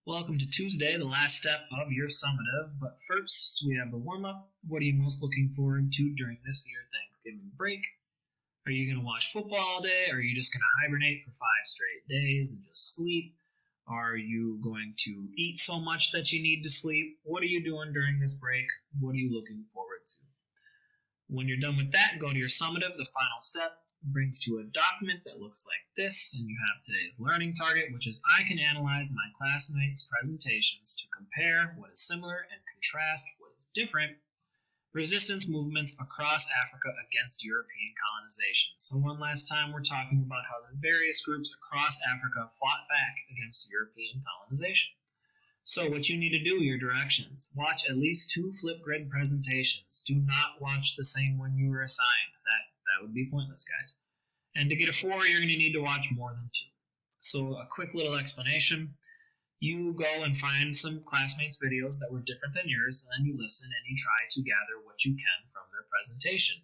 Welcome to Tuesday, the last step of your summative. But first, we have the warm-up. What are you most looking forward to during this year Thanksgiving break? Are you going to watch football all day? Or are you just going to hibernate for 5 straight days and just sleep? Are you going to eat so much that you need to sleep? What are you doing during this break? What are you looking forward to? When you're done with that, go to your summative, the final step. Brings to a document that looks like this, and you have today's learning target, which is I can analyze my classmates' presentations to compare what is similar and contrast what is different. Resistance movements across Africa against European colonization. So one last time, we're talking about how the various groups across Africa fought back against European colonization. So what you need to do, your directions. Watch at least 2 Flipgrid presentations. Do not watch the same one you were assigned. That would be pointless, guys. And to get a 4, you're going to need to watch more than 2. So a quick little explanation. You go and find some classmates' videos that were different than yours, and then you listen and you try to gather what you can from their presentation.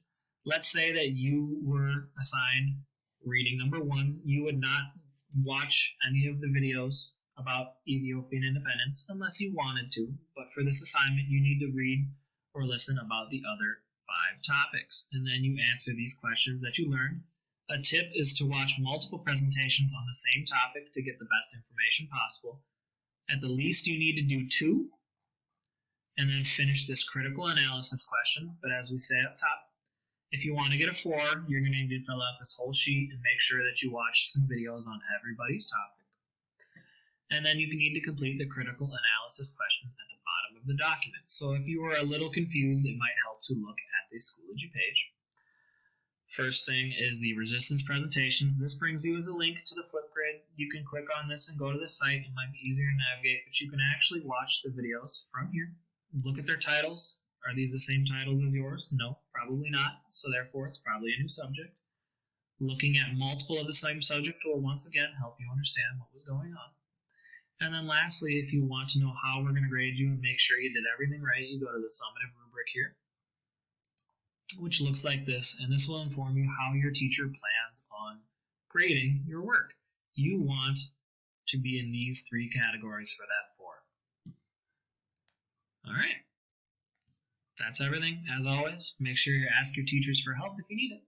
Let's say that you were assigned reading number 1. You would not watch any of the videos about Ethiopian independence unless you wanted to, but for this assignment you need to read or listen about the other 5 topics, and then you answer these questions that you learned. A tip is to watch multiple presentations on the same topic to get the best information possible. At the least you need to do 2, and then finish this critical analysis question, but as we say up top, if you want to get a 4, you're going to need to fill out this whole sheet and make sure that you watch some videos on everybody's topic. And then you need to complete the critical analysis question at the bottom of the document. So if you were a little confused, it might help to look at the Schoology page. First thing is the resistance presentations. This brings you as a link to the Flipgrid. You can click on this and go to the site. It might be easier to navigate, but you can actually watch the videos from here. Look at their titles. Are these the same titles as yours? No, probably not. So therefore, it's probably a new subject. Looking at multiple of the same subject will once again help you understand what was going on. And then lastly, if you want to know how we're going to grade you and make sure you did everything right, you go to the summative rubric here, which looks like this, and this will inform you how your teacher plans on grading your work. You want to be in these 3 categories for that 4. All right. That's everything. As always, make sure you ask your teachers for help if you need it.